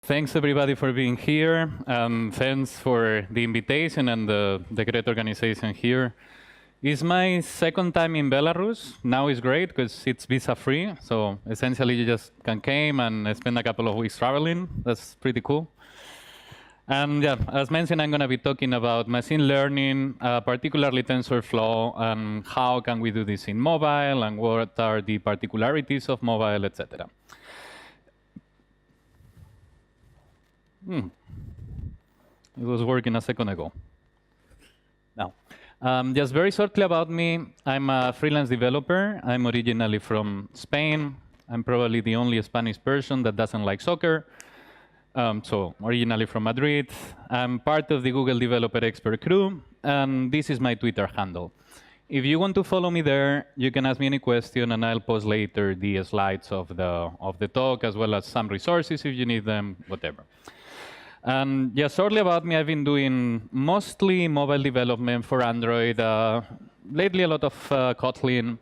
Thanks everybody for being here. Thanks for the invitation and the great organization here. It's my second time in Belarus. Now it's great because it's visa-free. So essentially you just can come and spend a couple of weeks traveling. That's pretty cool. And yeah, as mentioned, I'm going to be talking about machine learning, particularly TensorFlow, and how can we do this in mobile, and what are the particularities of mobile, etc. It was working a second ago. Now, just very shortly about me, I'm a freelance developer. I'm originally from Spain. I'm probably the only Spanish person that doesn't like soccer. So originally from Madrid. I'm part of the Google Developer Expert crew, and this is my Twitter handle. If you want to follow me there, you can ask me any question, and I'll post later the slides of the talk, as well as some resources if you need them, whatever. And yeah, shortly about me, I've been doing mostly mobile development for Android, lately a lot of Kotlin.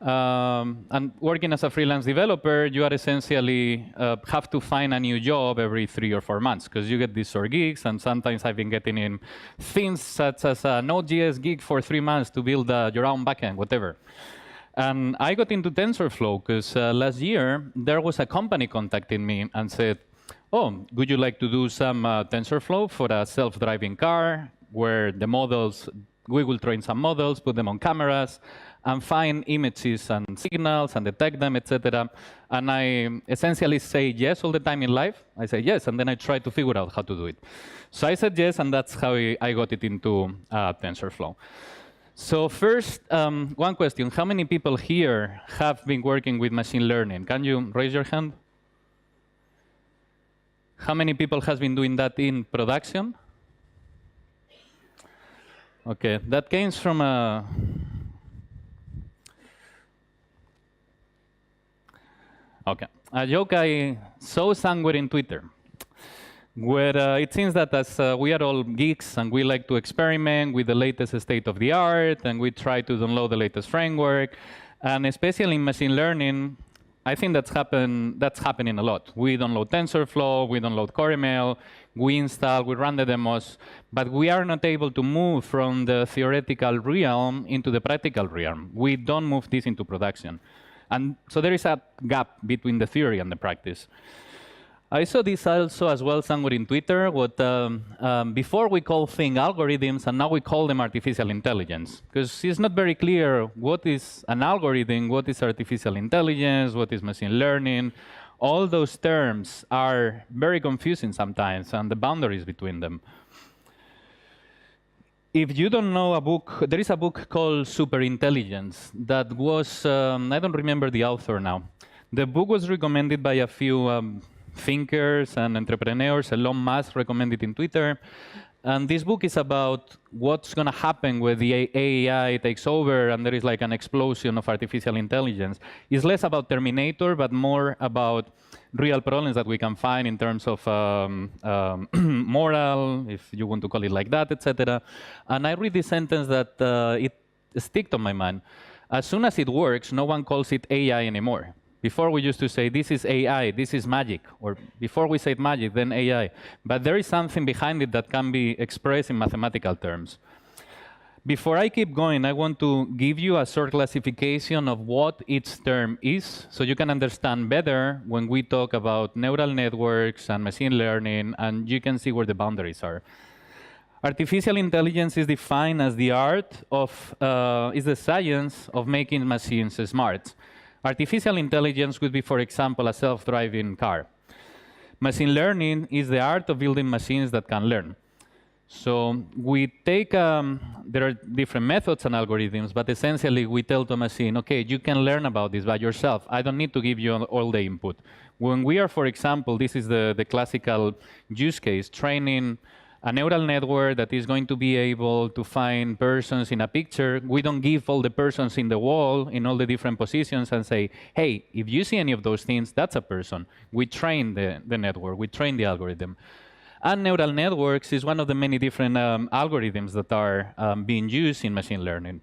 And working as a freelance developer, you are essentially have to find a new job every 3 or 4 months, because you get these short gigs, and sometimes I've been getting in things such as a Node.js gig for 3 months to build your own backend, whatever. And I got into TensorFlow because last year, there was a company contacting me and said, oh, would you like to do some TensorFlow for a self-driving car, where the models, we will train some models, put them on cameras, and find images and signals and detect them, etc. And I essentially say yes all the time in life. I say yes, and then I try to figure out how to do it. So I said yes, and that's how I got it into TensorFlow. So first, one question. How many people here have been working with machine learning? Can you raise your hand? How many people has been doing that in production? Okay, that came from a... Okay, a joke I saw somewhere in Twitter, where it seems that as we are all geeks and we like to experiment with the latest state of the art, and we try to download the latest framework, and especially in machine learning, I think that's happening a lot. We download TensorFlow, we download CoreML, we install, we run the demos, but we are not able to move from the theoretical realm into the practical realm. We don't move this into production. And so there is a gap between the theory and the practice. I saw this also as well somewhere in Twitter, what before we call things algorithms, and now we call them artificial intelligence. Because it's not very clear what is an algorithm, what is artificial intelligence, what is machine learning. All those terms are very confusing sometimes, and the boundaries between them. If you don't know a book, there is a book called Superintelligence that was, I don't remember the author now. The book was recommended by a few thinkers and entrepreneurs. Elon Musk recommended in Twitter. And this book is about what's going to happen when the AI takes over and there is like an explosion of artificial intelligence. It's less about Terminator, but more about real problems that we can find in terms of moral, if you want to call it like that, etc. And I read this sentence that it stuck on my mind. As soon as it works, no one calls it AI anymore. Before we used to say, this is AI, this is magic, or before we said magic, then AI. But there is something behind it that can be expressed in mathematical terms. Before I keep going, I want to give you a short classification of what each term is, so you can understand better when we talk about neural networks and machine learning, and you can see where the boundaries are. Artificial intelligence is defined as the art of, is the science of making machines smart. Artificial intelligence could be, for example, a self-driving car. Machine learning is the art of building machines that can learn. So we take, there are different methods and algorithms, but essentially we tell the machine, okay, you can learn about this by yourself. I don't need to give you all the input. When we are, for example, this is the classical use case, training a neural network that is going to be able to find persons in a picture. We don't give all the persons in the wall in all the different positions and say, hey, if you see any of those things, that's a person. We train the network, we train the algorithm. And neural networks is one of the many different algorithms that are being used in machine learning.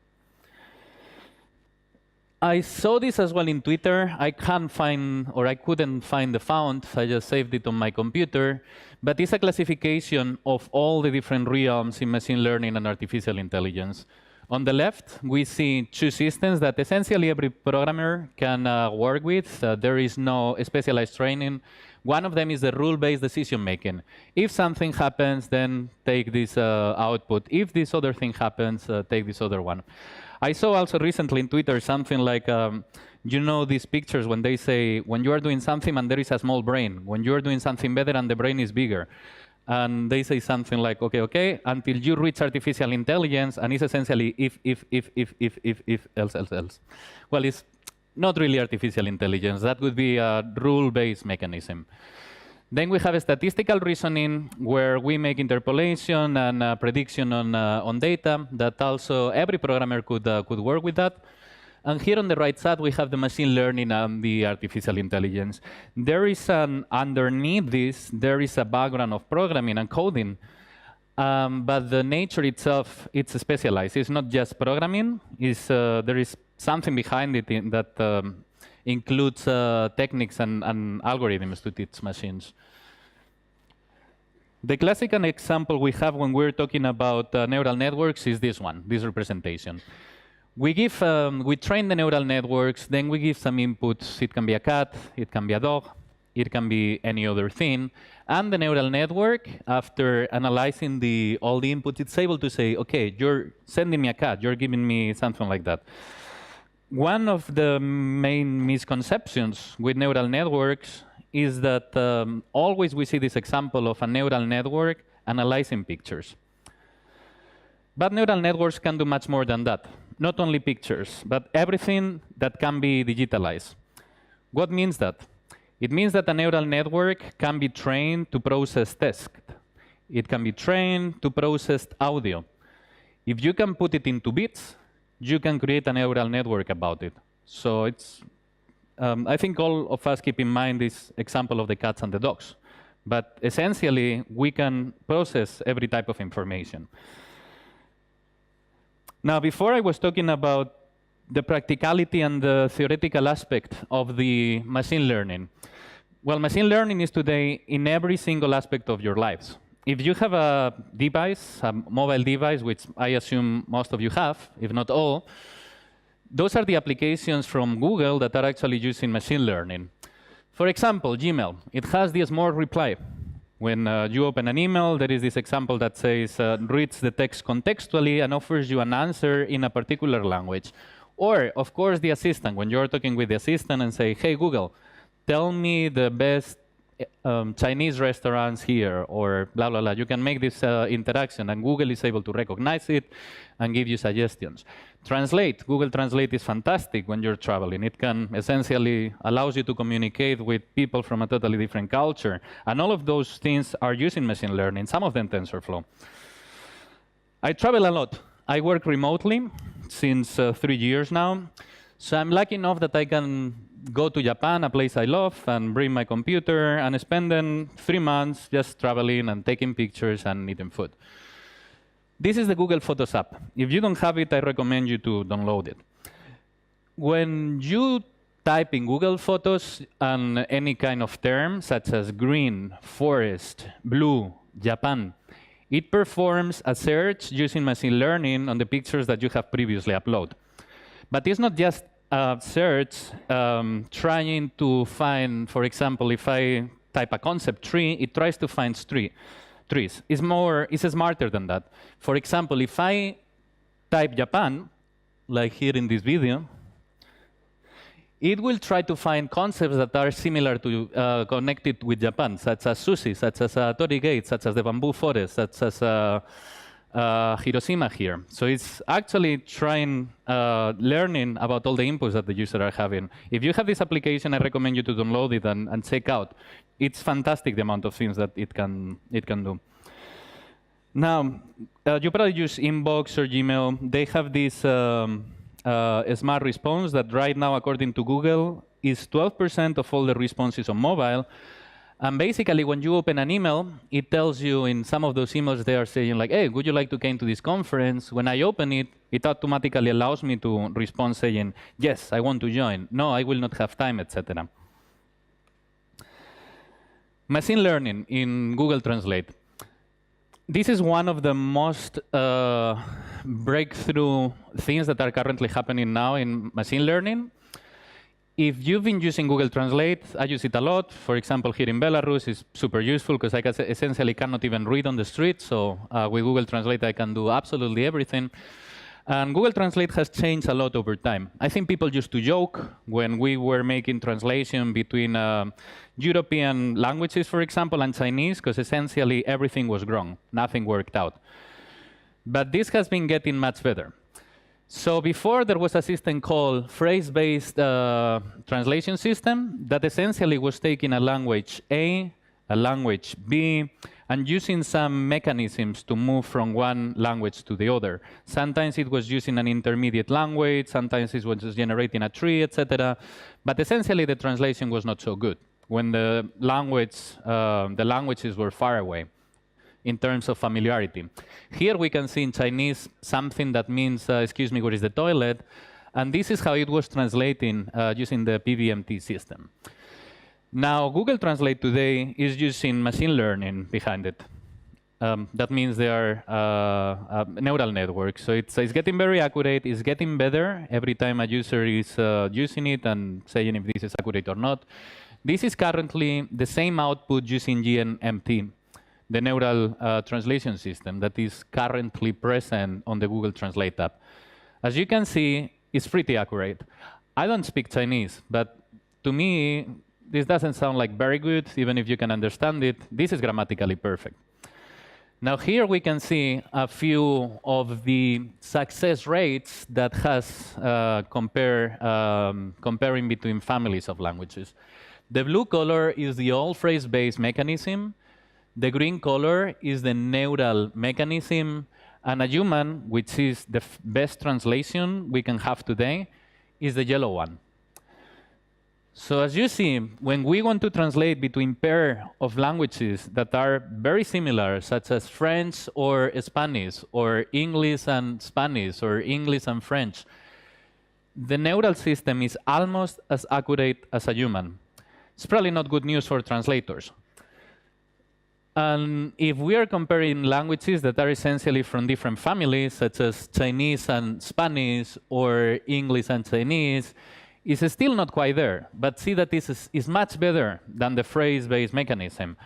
I saw this as well in Twitter. I can't find, or I couldn't find the font. I just saved it on my computer. But it's a classification of all the different realms in machine learning and artificial intelligence. On the left, we see two systems that essentially every programmer can work with. There is no specialized training. One of them is the rule-based decision-making. If something happens, then take this output. If this other thing happens, take this other one. I saw also recently in Twitter something like, you know these pictures when they say, when you are doing something and there is a small brain, when you are doing something better and the brain is bigger. And they say something like, okay, until you reach artificial intelligence, and it's essentially if, else. Well, it's not really artificial intelligence. That would be a rule-based mechanism. Then we have a statistical reasoning where we make interpolation and prediction on data that also every programmer could work with that. And here on the right side, we have the machine learning and the artificial intelligence. There is underneath this, there is a background of programming and coding. But the nature itself, it's specialized. It's not just programming. There is something behind it that includes techniques and algorithms to teach machines. The classical example we have when we're talking about neural networks is this one, this representation. We train the neural networks, then we give some inputs. It can be a cat, it can be a dog, it can be any other thing. And the neural network, after analyzing all the inputs, it's able to say, okay, you're sending me a cat, you're giving me something like that. One of the main misconceptions with neural networks is that always we see this example of a neural network analyzing pictures. But neural networks can do much more than that. Not only pictures, but everything that can be digitalized. What means that? It means that a neural network can be trained to process text. It can be trained to process audio. If you can put it into bits, you can create a neural network about it. So it's, I think all of us keep in mind this example of the cats and the dogs. But essentially, we can process every type of information. Now, before I was talking about the practicality and the theoretical aspect of the machine learning. Well, machine learning is today in every single aspect of your lives. If you have a device, a mobile device, which I assume most of you have, if not all, those are the applications from Google that are actually using machine learning. For example, Gmail. It has the smart reply. When you open an email, there is this example that says, reads the text contextually and offers you an answer in a particular language. Or, of course, the assistant. When you're talking with the assistant and say, hey, Google, tell me the best Chinese restaurants here, or blah, blah, blah. You can make this interaction, and Google is able to recognize it and give you suggestions. Translate. Google Translate is fantastic when you're traveling. It can essentially allows you to communicate with people from a totally different culture. And all of those things are using machine learning, some of them TensorFlow. I travel a lot. I work remotely since 3 years now. So I'm lucky enough that I can go to Japan, a place I love, and bring my computer and spend then 3 months just traveling and taking pictures and eating food. This is the Google Photos app. If you don't have it, I recommend you to download it. When you type in Google Photos and any kind of term, such as green, forest, blue, Japan, it performs a search using machine learning on the pictures that you have previously uploaded. But it's not just a search trying to find, for example, if I type a concept tree, it tries to find trees. It's smarter than that. For example, if I type Japan, like here in this video, it will try to find concepts that are similar to connected with Japan, such as sushi, such as Torii Gate, such as the bamboo forest, such as Hiroshima here. So it's actually trying, learning about all the inputs that the users are having. If you have this application, I recommend you to download it and check out. It's fantastic, the amount of things that it can do. Now, you probably use Inbox or Gmail. They have this smart response that right now, according to Google, is 12% of all the responses on mobile. And basically, when you open an email, it tells you in some of those emails they are saying like, hey, would you like to come to this conference? When I open it, it automatically allows me to respond saying, yes, I want to join. No, I will not have time, etc. Machine learning in Google Translate. This is one of the most breakthrough things that are currently happening now in machine learning. If you've been using Google Translate, I use it a lot. For example, here in Belarus, it's super useful because I essentially cannot even read on the street. So with Google Translate, I can do absolutely everything. And Google Translate has changed a lot over time. I think people used to joke when we were making translation between European languages, for example, and Chinese, because essentially everything was wrong. Nothing worked out. But this has been getting much better. So before, there was a system called phrase-based translation system that essentially was taking a language A, a language B, and using some mechanisms to move from one language to the other. Sometimes it was using an intermediate language, sometimes it was just generating a tree, etc. But essentially, the translation was not so good when the languages were far away in terms of familiarity. Here we can see in Chinese something that means, excuse me, where is the toilet? And this is how it was translating using the PVMT system. Now, Google Translate today is using machine learning behind it. That means they are neural networks. So it's getting very accurate. It's getting better every time a user is using it and saying if this is accurate or not. This is currently the same output using GNMT, the neural translation system that is currently present on the Google Translate app. As you can see, it's pretty accurate. I don't speak Chinese, but to me, this doesn't sound like very good, even if you can understand it. This is grammatically perfect. Now here we can see a few of the success rates that has comparing between families of languages. The blue color is the old phrase-based mechanism. The green color is the neural mechanism, and a human, which is the best translation we can have today, is the yellow one. So as you see, when we want to translate between pair of languages that are very similar, such as French or Spanish, or English and Spanish, or English and French, the neural system is almost as accurate as a human. It's probably not good news for translators. And if we are comparing languages that are essentially from different families, such as Chinese and Spanish, or English and Chinese, it's still not quite there. But see that this is much better than the phrase-based mechanism.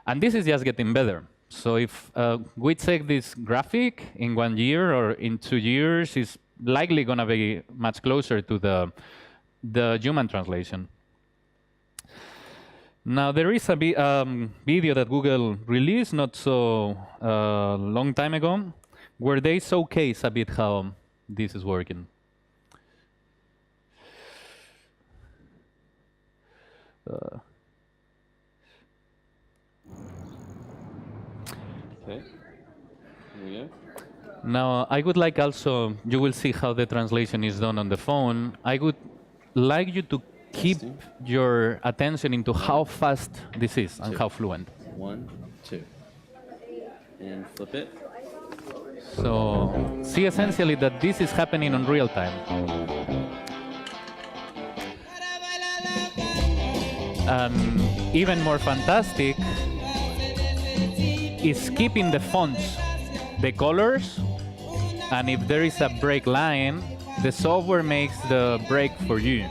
And this is just getting better. So if we check this graphic in 1 year or in 2 years, it's likely going to be much closer to the human translation. Now, there is a video that Google released not so long time ago, where they showcase a bit how this is working. Okay, here we go. Now, I would like also, you will see how the translation is done on the phone. I would like you to keep your attention into how fast this is and how fluent. 1, 2. And flip it. So see essentially that this is happening in real time. And even more fantastic is keeping the fonts, the colors, and if there is a break line, the software makes the break for you.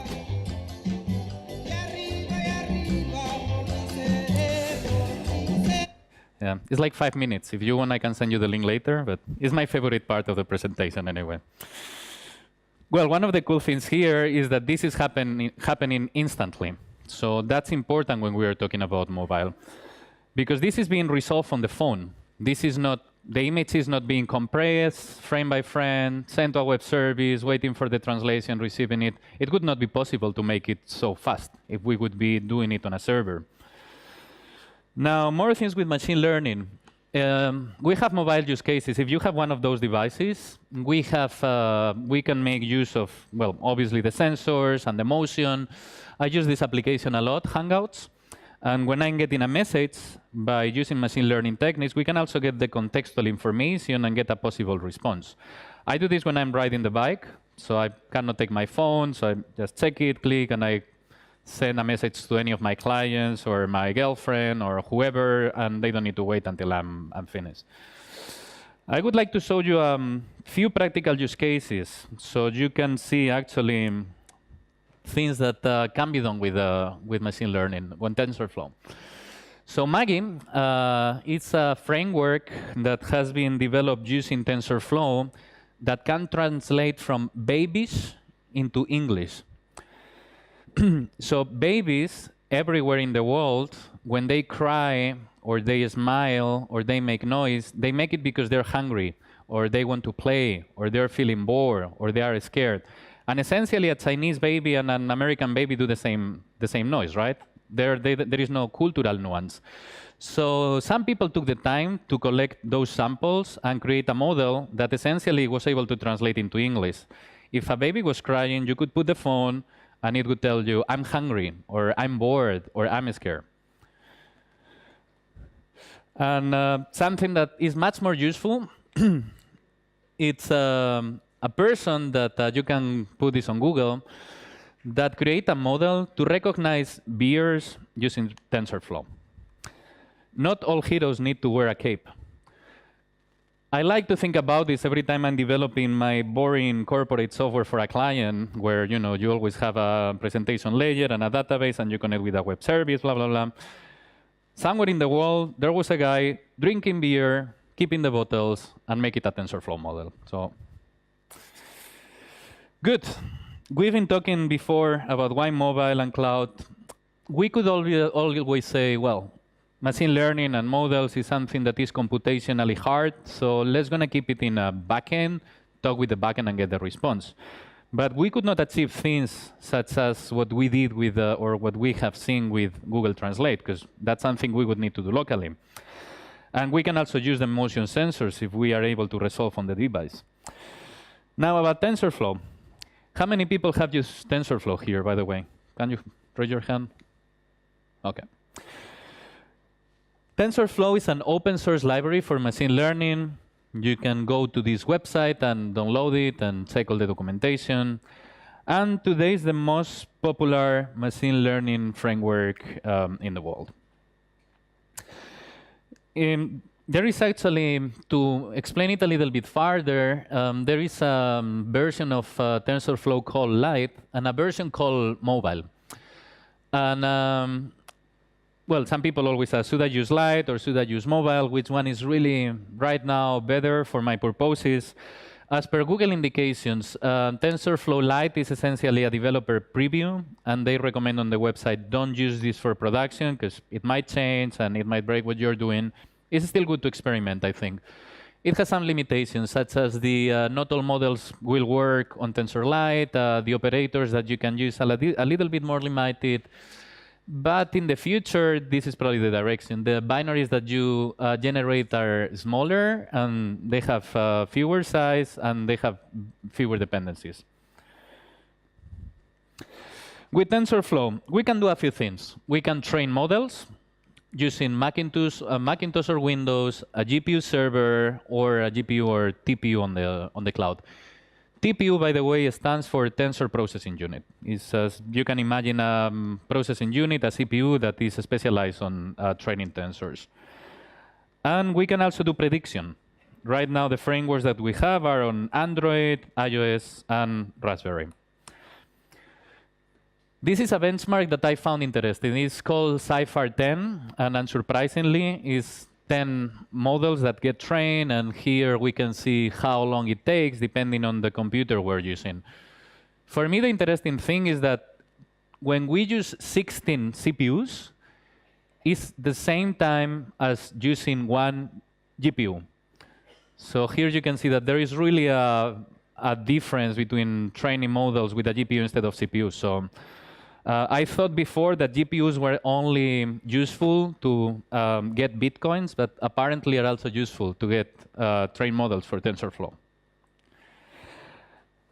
Yeah, it's like 5 minutes. If you want, I can send you the link later, but it's my favorite part of the presentation anyway. Well, one of the cool things here is that this is happening instantly. So that's important when we are talking about mobile, because this is being resolved on the phone. This is not, the image is not being compressed, frame by frame, sent to a web service, waiting for the translation, receiving it. It would not be possible to make it so fast if we would be doing it on a server. Now, more things with machine learning. We have mobile use cases. If you have one of those devices, we can make use of, well, obviously the sensors and the motion. I use this application a lot, Hangouts. And when I'm getting a message, by using machine learning techniques, we can also get the contextual information and get a possible response. I do this when I'm riding the bike, so I cannot take my phone, so I just check it, click, and I send a message to any of my clients or my girlfriend or whoever, and they don't need to wait until I'm finished. I would like to show you a few practical use cases so you can see actually things that can be done with machine learning on TensorFlow. So Magum it's a framework that has been developed using TensorFlow that can translate from babies into English. So babies everywhere in the world, when they cry or they smile or they make noise, they make it because they're hungry or they want to play or they're feeling bored or they are scared. And essentially, a Chinese baby and an American baby do the same noise, right? There is no cultural nuance. So some people took the time to collect those samples and create a model that essentially was able to translate into English. If a baby was crying, you could put the phone and it would tell you, I'm hungry, or I'm bored, or I'm scared. And something that is much more useful, it's a person that you can put this on Google that create a model to recognize bears using TensorFlow. Not all heroes need to wear a cape. I like to think about this every time I'm developing my boring corporate software for a client where you always have a presentation layer and a database and you connect with a web service, blah, blah, blah. Somewhere in the world, there was a guy drinking beer, keeping the bottles, and make it a TensorFlow model. So, good. We've been talking before about why mobile and cloud. We could always say, well, machine learning and models is something that is computationally hard, so let's gonna keep it in a backend, talk with the backend and get the response. But we could not achieve things such as what we did with, or what we have seen with Google Translate, because that's something we would need to do locally. And we can also use the motion sensors if we are able to resolve on the device. Now about TensorFlow. How many people have used TensorFlow here, by the way? Can you raise your hand? Okay. TensorFlow is an open source library for machine learning. You can go to this website and download it and check all the documentation. And today is the most popular machine learning framework in the world. There is actually, to explain it a little bit farther, there is a version of TensorFlow called Lite and a version called Mobile. And well, some people always ask, should I use Lite or should I use Mobile? Which one is really, right now, better for my purposes? As per Google indications, TensorFlow Lite is essentially a developer preview, and they recommend on the website, don't use this for production, because it might change and it might break what you're doing. It's still good to experiment, I think. It has some limitations, such as the not all models will work on TensorLite, the operators that you can use a little bit more limited. But in the future, this is probably the direction. The binaries that you generate are smaller, and they have fewer size, and they have fewer dependencies. With TensorFlow, we can do a few things. We can train models using Macintosh or Windows, a GPU server, or a GPU or TPU on the cloud. TPU, by the way, stands for Tensor Processing Unit. It's, you can imagine a processing unit, a CPU that is specialized on training tensors. And we can also do prediction. Right now, the frameworks that we have are on Android, iOS, and Raspberry. This is a benchmark that I found interesting. It's called Cypher 10, and unsurprisingly, it's 10 models that get trained, and here we can see how long it takes depending on the computer we're using. For me, the interesting thing is that when we use 16 CPUs, it's the same time as using one GPU. So here you can see that there is really a difference between training models with a GPU instead of CPU. So I thought before that GPUs were only useful to get Bitcoins, but apparently are also useful to get trained models for TensorFlow.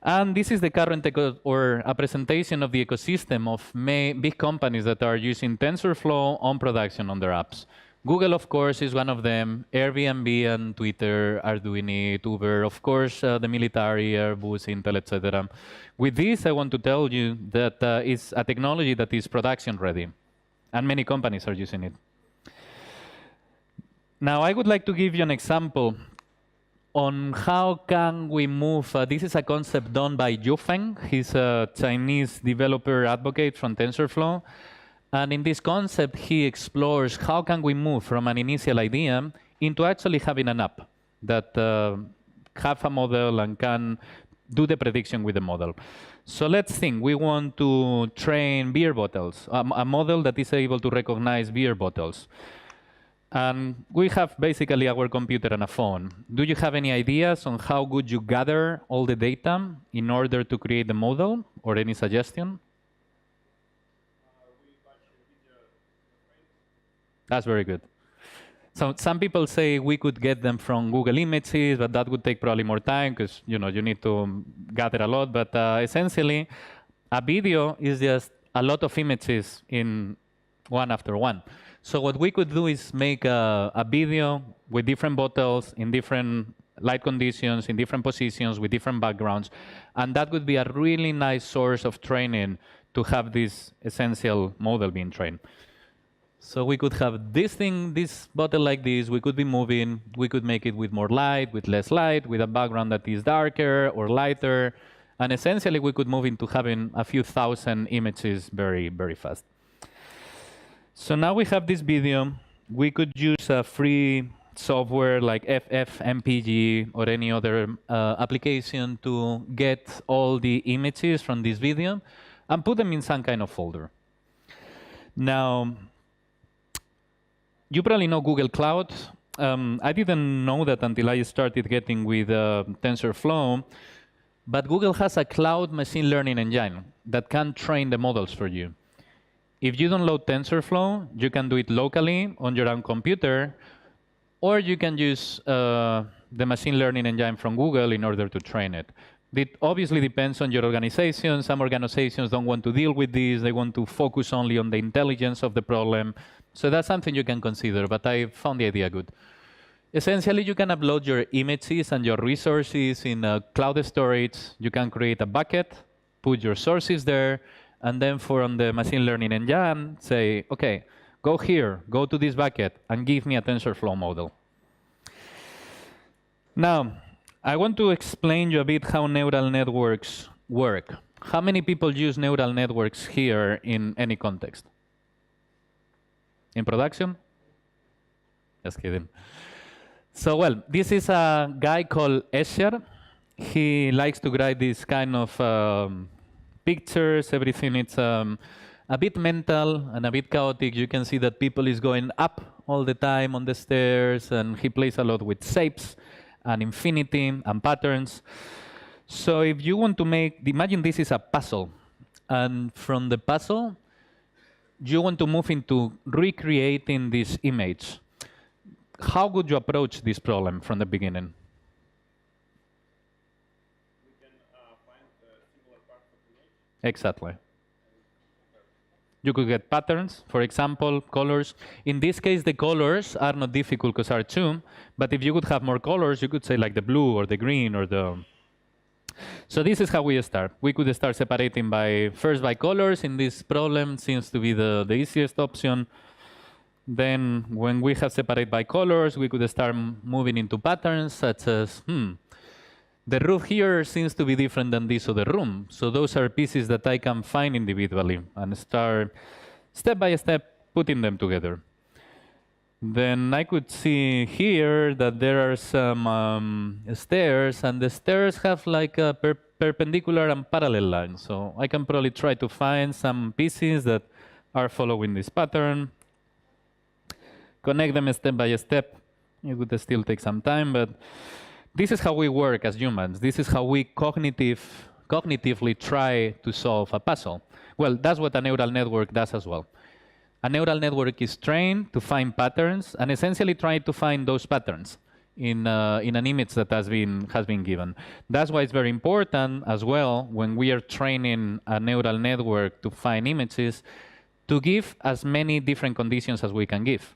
And this is the current or a presentation of the ecosystem of big companies that are using TensorFlow on production on their apps. Google, of course, is one of them. Airbnb and Twitter are doing it. Uber, of course, the military, Airbus, Intel, etc. With this, I want to tell you that it's a technology that is production ready, and many companies are using it. Now, I would like to give you an example on how can we move. This is a concept done by Fang. He's a Chinese developer advocate from TensorFlow. And in this concept, he explores how can we move from an initial idea into actually having an app that have a model and can do the prediction with the model. So let's think, we want to train beer bottles, a model that is able to recognize beer bottles. And we have basically our computer and a phone. Do you have any ideas on how would you gather all the data in order to create the model, or any suggestion? That's very good. So some people say we could get them from Google Images, but that would take probably more time because you need to gather a lot. But essentially, a video is just a lot of images in one after one. So what we could do is make a video with different bottles in different light conditions, in different positions, with different backgrounds. And that would be a really nice source of training to have this essential model being trained. So we could have this thing, this bottle like this, we could be moving, we could make it with more light, with less light, with a background that is darker or lighter. And essentially we could move into having a few thousand images very, very fast. So now we have this video. We could use a free software like FFmpeg or any other application to get all the images from this video and put them in some kind of folder. Now, you probably know Google Cloud. I didn't know that until I started getting with TensorFlow, but Google has a cloud machine learning engine that can train the models for you. If you download TensorFlow, you can do it locally on your own computer, or you can use the machine learning engine from Google in order to train it. It obviously depends on your organization. Some organizations don't want to deal with this. They want to focus only on the intelligence of the problem. So that's something you can consider, but I found the idea good. Essentially, you can upload your images and your resources in cloud storage. You can create a bucket, put your sources there, and then from the machine learning engine, say, OK, go here, go to this bucket, and give me a TensorFlow model. Now, I want to explain you a bit how neural networks work. How many people use neural networks here in any context? In production? Just kidding. So, well, this is a guy called Escher. He likes to write this kind of pictures, everything. It's a bit mental and a bit chaotic. You can see that people is going up all the time on the stairs, and he plays a lot with shapes and infinity and patterns. So if you want to imagine this is a puzzle. And from the puzzle, you want to move into recreating this image. How would you approach this problem from the beginning? We can find similar parts of the image. Exactly. You could get patterns, for example, colors. In this case, the colors are not difficult because are two. But if you could have more colors, you could say like the blue or the green or the... So this is how we start. We could start separating first by colors. In this problem, seems to be the easiest option. Then when we have separated by colors, we could start moving into patterns such as, the roof here seems to be different than this other room. So those are pieces that I can find individually and start step by step putting them together. Then I could see here that there are some stairs, and the stairs have like a perpendicular and parallel lines. So I can probably try to find some pieces that are following this pattern, connect them step by step. It would still take some time, but this is how we work as humans. This is how we cognitively try to solve a puzzle. Well, that's what a neural network does as well. A neural network is trained to find patterns and essentially try to find those patterns in an image that has been given. That's why it's very important as well when we are training a neural network to find images to give as many different conditions as we can give.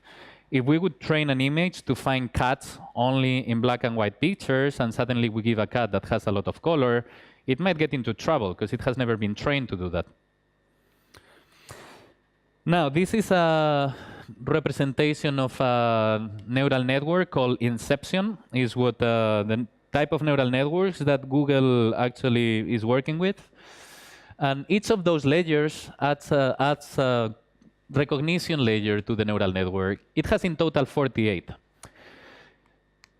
If we would train an image to find cats only in black and white pictures, and suddenly we give a cat that has a lot of color, it might get into trouble because it has never been trained to do that. Now, this is a representation of a neural network called Inception. Is what the type of neural networks that Google actually is working with. And each of those layers adds a recognition layer to the neural network. It has in total 48.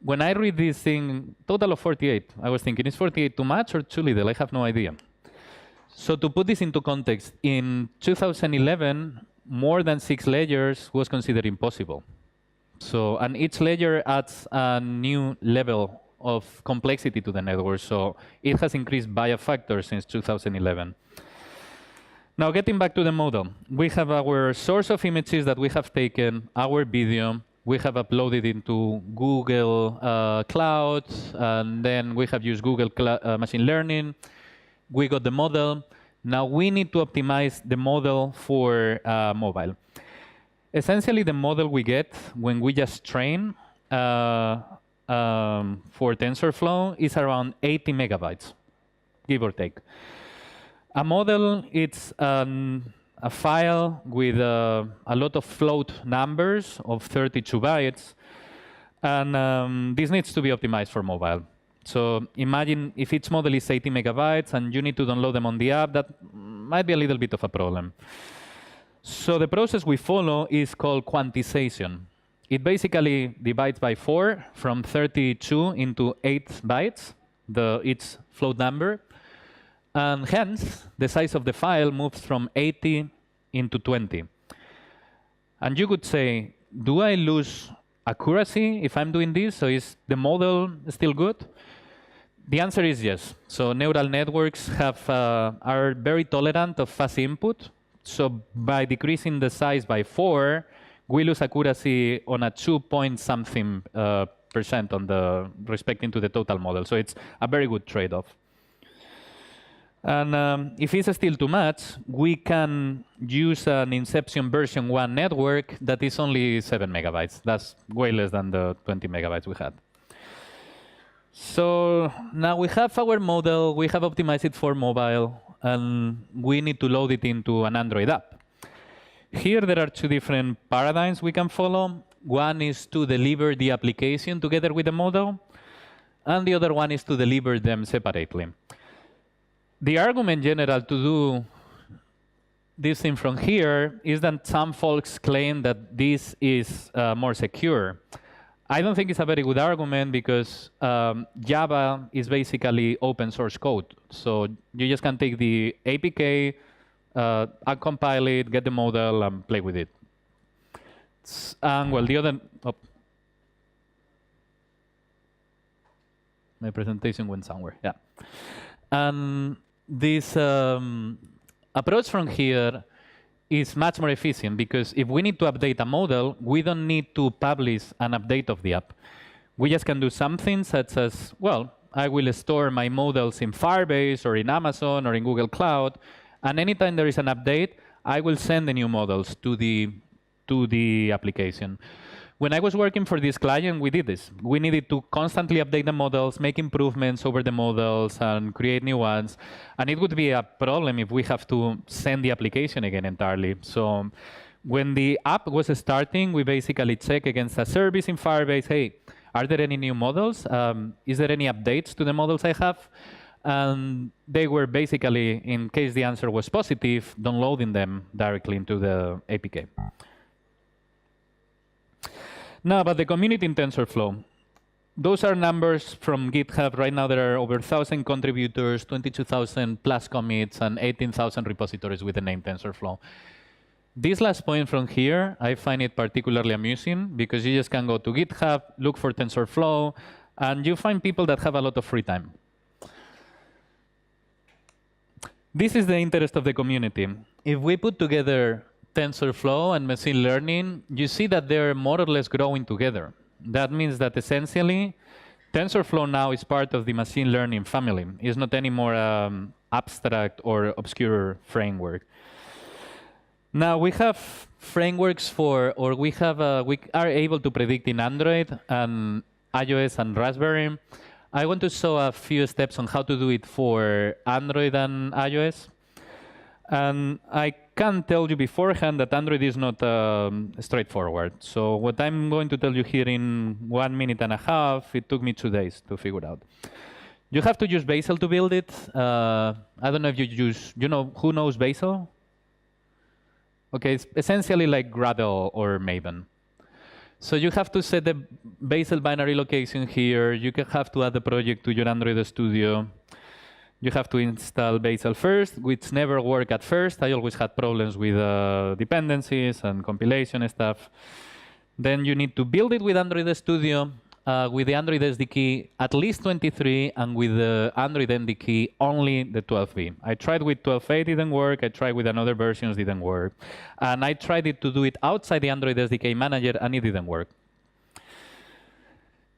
When I read this thing, total of 48, I was thinking, is 48 too much or too little? I have no idea. So to put this into context, in 2011, more than 6 layers was considered impossible. So, and each layer adds a new level of complexity to the network. So it has increased by a factor since 2011. Now, getting back to the model, we have our source of images that we have taken, our video, we have uploaded into Google Cloud, and then we have used Google machine learning. We got the model. Now we need to optimize the model for mobile. Essentially, the model we get when we just train for TensorFlow is around 80 megabytes, give or take. A model, it's a file with a lot of float numbers of 32 bytes, and this needs to be optimized for mobile. So imagine if each model is 80 megabytes and you need to download them on the app, that might be a little bit of a problem. So the process we follow is called quantization. It basically divides by 4 from 32 into 8 bytes, each float number. And hence, the size of the file moves from 80 into 20. And you could say, do I lose accuracy if I'm doing this? So is the model still good? The answer is yes. So neural networks are very tolerant of fast input. So by decreasing the size by 4, we lose accuracy on a 2-point-something % on the respecting to the total model. So it's a very good trade-off. And if it's still too much, we can use an Inception version 1 network that is only 7 megabytes. That's way less than the 20 megabytes we had. So now we have our model, we have optimized it for mobile, and we need to load it into an Android app. Here there are 2 different paradigms we can follow. One is to deliver the application together with the model, and the other one is to deliver them separately. The argument general to do this thing from here is that some folks claim that this is more secure. I don't think it's a very good argument because Java is basically open source code. So you just can take the APK, uncompile it, get the model, and play with it. And well, the other... Oh. My presentation went somewhere, yeah. And this approach from here is much more efficient because if we need to update a model, we don't need to publish an update of the app. We just can do something such as, well, I will store my models in Firebase or in Amazon or in Google Cloud, and anytime there is an update, I will send the new models to the application. When I was working for this client, we did this. We needed to constantly update the models, make improvements over the models, and create new ones. And it would be a problem if we have to send the application again entirely. So when the app was starting, we basically check against a service in Firebase, hey, are there any new models? Is there any updates to the models I have? And they were basically, in case the answer was positive, downloading them directly into the APK. Now, about the community in TensorFlow. Those are numbers from GitHub. Right now, there are over 1,000 contributors, 22,000 plus commits, and 18,000 repositories with the name TensorFlow. This last point from here, I find it particularly amusing because you just can go to GitHub, look for TensorFlow, and you find people that have a lot of free time. This is the interest of the community. If we put together TensorFlow and machine learning, you see that they're more or less growing together. That means that essentially, TensorFlow now is part of the machine learning family. It's not anymore abstract or obscure framework. Now we have frameworks for, or we are able to predict in Android and iOS and Raspberry. I want to show a few steps on how to do it for Android and iOS. And I can tell you beforehand that Android is not straightforward. So what I'm going to tell you here in 1.5 minutes, it took me 2 days to figure out. You have to use Bazel to build it. I don't know if who knows Bazel? Okay, it's essentially like Gradle or Maven. So you have to set the Bazel binary location here. You can have to add the project to your Android Studio. You have to install Bazel first, which never worked at first. I always had problems with dependencies and compilation and stuff. Then you need to build it with Android Studio, with the Android SDK at least 23, and with the Android NDK only the 12v. I tried with 12a, didn't work. I tried with another versions, didn't work. And I tried to do it outside the Android SDK manager, and it didn't work.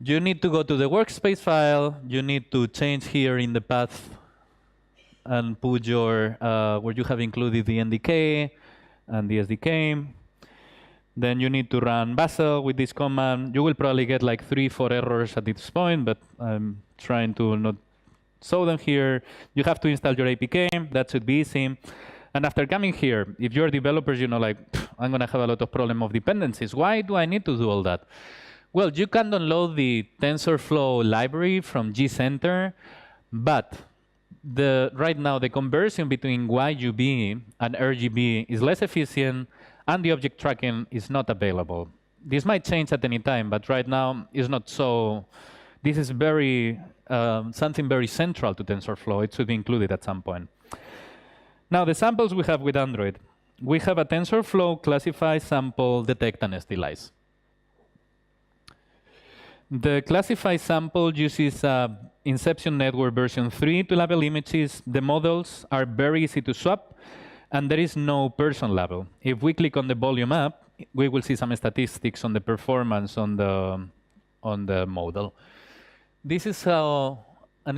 You need to go to the workspace file. You need to change here in the path and put your, where you have included the NDK and the SDK. Then you need to run Bazel with this command. You will probably get like 3-4 errors at this point, but I'm trying to not show them here. You have to install your APK. That should be easy. And after coming here, if you're developers, like, I'm going to have a lot of problem of dependencies. Why do I need to do all that? Well, you can download the TensorFlow library from gCenter, but right now the conversion between YUB and RGB is less efficient, and the object tracking is not available. This might change at any time, but right now it's not so. This is something very central to TensorFlow. It should be included at some point. Now, the samples we have with Android. We have a TensorFlow classify sample detect and stylize. The classify sample uses Inception network version 3 to label images. The models are very easy to swap, and there is no person label. If we click on the volume up, we will see some statistics on the performance on the model. This is a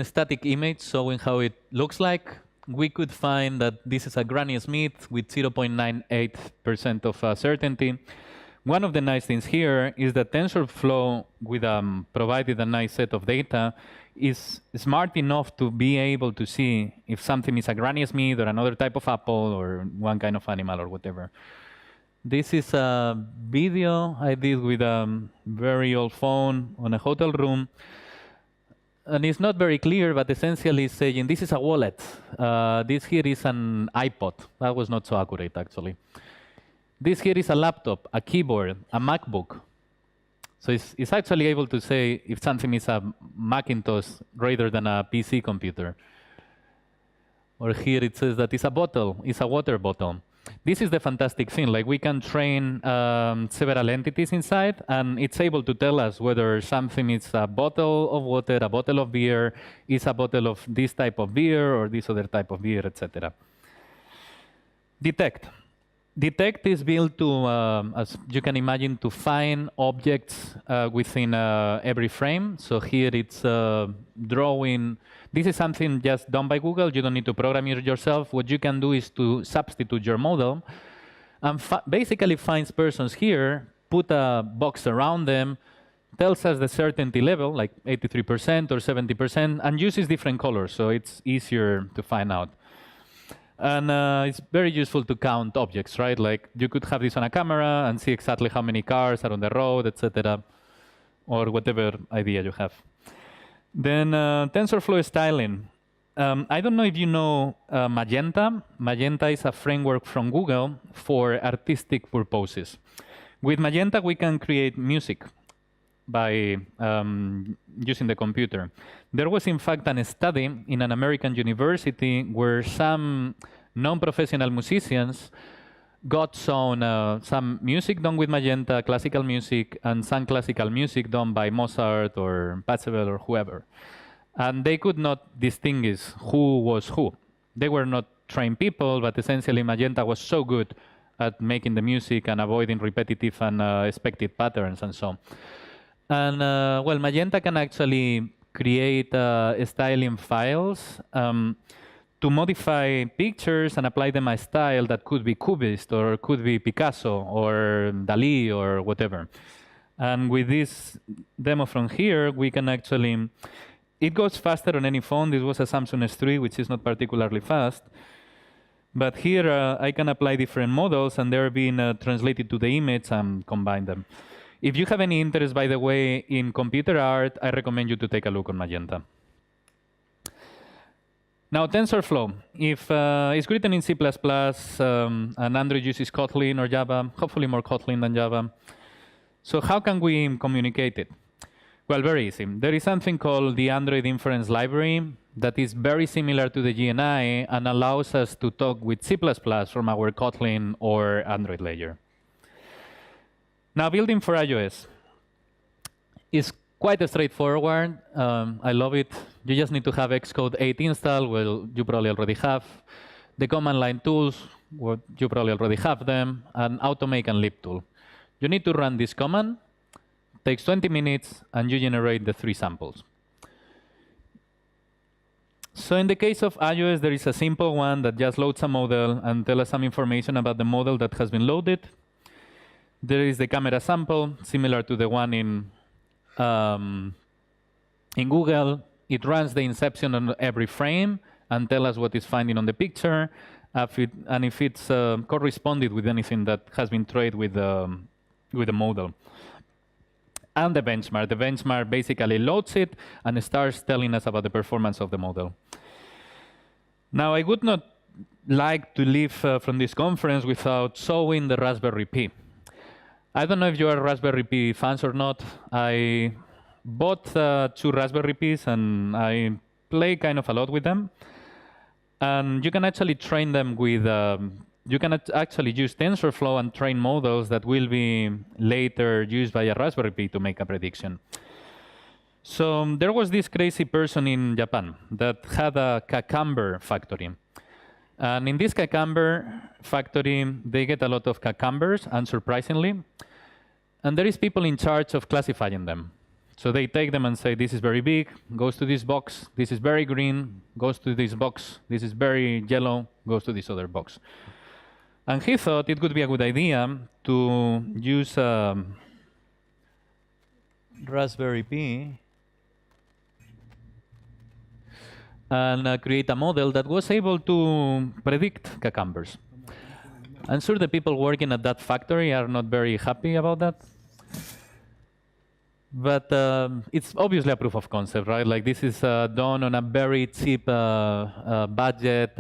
static image showing how it looks like. We could find that this is a Granny Smith with 0.98% of certainty. One of the nice things here is that TensorFlow, with provided a nice set of data, is smart enough to be able to see if something is a Granny Smith or another type of apple or one kind of animal or whatever. This is a video I did with a very old phone on a hotel room. And it's not very clear, but essentially it's saying this is a wallet. This here is an iPod. That was not so accurate, actually. This here is a laptop, a keyboard, a MacBook. So it's actually able to say if something is a Macintosh rather than a PC computer. Or here it says that it's a bottle, it's a water bottle. This is the fantastic thing. Like, we can train several entities inside, and it's able to tell us whether something is a bottle of water, a bottle of beer, is a bottle of this type of beer or this other type of beer, etc. Detect. Detect is built to, as you can imagine, to find objects within every frame. So here it's drawing. This is something just done by Google. You don't need to program it yourself. What you can do is to substitute your model and basically finds persons here, put a box around them, tells us the certainty level, like 83% or 70%, and uses different colors, so it's easier to find out. And it's very useful to count objects, right? Like, you could have this on a camera and see exactly how many cars are on the road, etc., or whatever idea you have. Then TensorFlow styling. I don't know if you know Magenta. Magenta is a framework from Google for artistic purposes. With Magenta, we can create music by using the computer. There was, in fact, a study in an American university where some non-professional musicians got shown some music done with Magenta, classical music, and some classical music done by Mozart or Pachelbel or whoever. And they could not distinguish who was who. They were not trained people, but essentially Magenta was so good at making the music and avoiding repetitive and expected patterns and so on. And well, Magenta can actually create styling files to modify pictures and apply them a style that could be Cubist or could be Picasso or Dali or whatever. And with this demo from here, we can actually, it goes faster on any phone. This was a Samsung S3, which is not particularly fast. But here I can apply different models and they're being translated to the image and combine them. If you have any interest, by the way, in computer art, I recommend you to take a look on Magenta. Now, TensorFlow, if it's written in C++ and Android uses Kotlin or Java, hopefully more Kotlin than Java. So how can we communicate it? Well, very easy. There is something called the Android Inference library that is very similar to the GNI and allows us to talk with C++ from our Kotlin or Android layer. Now, building for iOS is quite straightforward. I love it. You just need to have Xcode 8 installed. Well, you probably already have. The command line tools, well, you probably already have them. And automake and lib tool. You need to run this command. Takes 20 minutes, and you generate the 3 samples. So in the case of iOS, there is a simple one that just loads a model and tells us some information about the model that has been loaded. There is the camera sample, similar to the one in Google. It runs the Inception on every frame and tells us what it's finding on the picture, and if it's corresponded with anything that has been trained with the model. And the benchmark. The benchmark basically loads it and starts telling us about the performance of the model. Now, I would not like to leave from this conference without showing the Raspberry Pi. I don't know if you are Raspberry Pi fans or not. I bought 2 Raspberry Pis and I play kind of a lot with them. And you can actually train them with, you can actually use TensorFlow and train models that will be later used by a Raspberry Pi to make a prediction. So there was this crazy person in Japan that had a cucumber factory. And in this cucumber factory, they get a lot of cucumbers, unsurprisingly. And there is people in charge of classifying them. So they take them and say, this is very big, goes to this box. This is very green, goes to this box. This is very yellow, goes to this other box. And he thought it would be a good idea to use Raspberry Pi and create a model that was able to predict cucumbers. I'm sure the people working at that factory are not very happy about that. But it's obviously a proof of concept, right? Like this is done on a very cheap budget,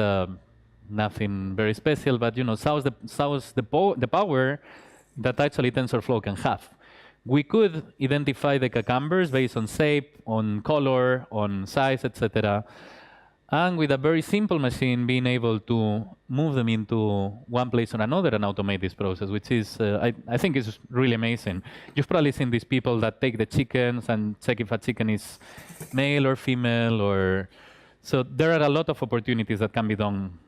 nothing very special, but you know, shows the power that actually TensorFlow can have. We could identify the cucumbers based on shape, on color, on size, etc. And with a very simple machine, being able to move them into one place or another and automate this process, which is, I think is really amazing. You've probably seen these people that take the chickens and check if a chicken is male or female, or so there are a lot of opportunities that can be done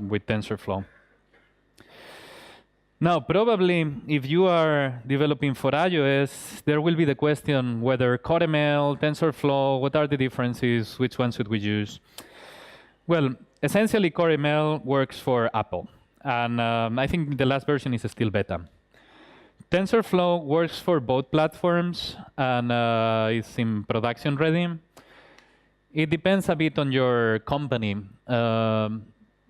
with TensorFlow. Now, probably, if you are developing for iOS, there will be the question whether CoreML, TensorFlow, what are the differences, which one should we use? Well, essentially, CoreML works for Apple. And I think the last version is still beta. TensorFlow works for both platforms and is in production ready. It depends a bit on your company.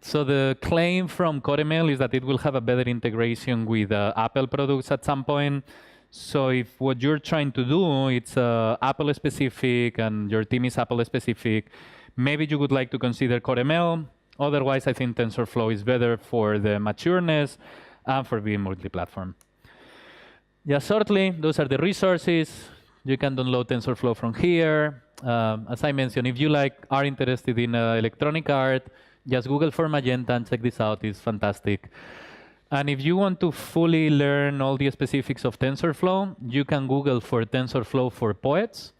So the claim from CoreML is that it will have a better integration with Apple products at some point. So if what you're trying to do it's Apple specific and your team is Apple specific, maybe you would like to consider CoreML. Otherwise, I think TensorFlow is better for the matureness and for being multi-platform. Yeah, shortly, those are the resources. You can download TensorFlow from here. As I mentioned, if you are interested in electronic art, just Google for Magenta and check this out. It's fantastic. And if you want to fully learn all the specifics of TensorFlow, you can Google for TensorFlow for Poets.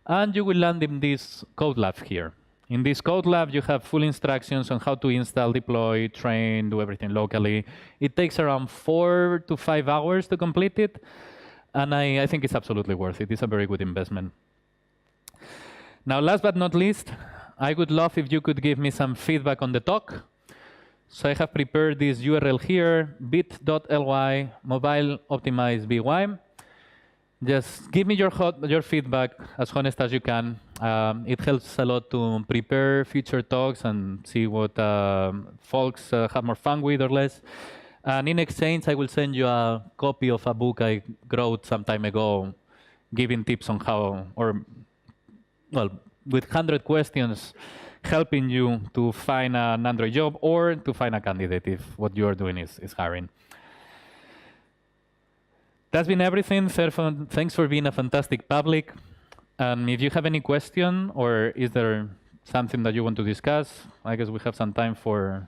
And you will land in this code lab here. In this code lab, you have full instructions on how to install, deploy, train, do everything locally. It takes around 4 to 5 hours to complete it. And I think it's absolutely worth it. It's a very good investment. Now, last but not least, I would love if you could give me some feedback on the talk. So I have prepared this URL here, bit.ly MobileOptimized by. Just give me your feedback as honest as you can. It helps a lot to prepare future talks and see what folks have more fun with or less. And in exchange, I will send you a copy of a book I wrote some time ago, giving tips on how, or well, with 100 questions, helping you to find an Android job or to find a candidate if what you're doing is hiring. That's been everything. Thanks for being a fantastic public. If you have any question or is there something that you want to discuss, I guess we have some time for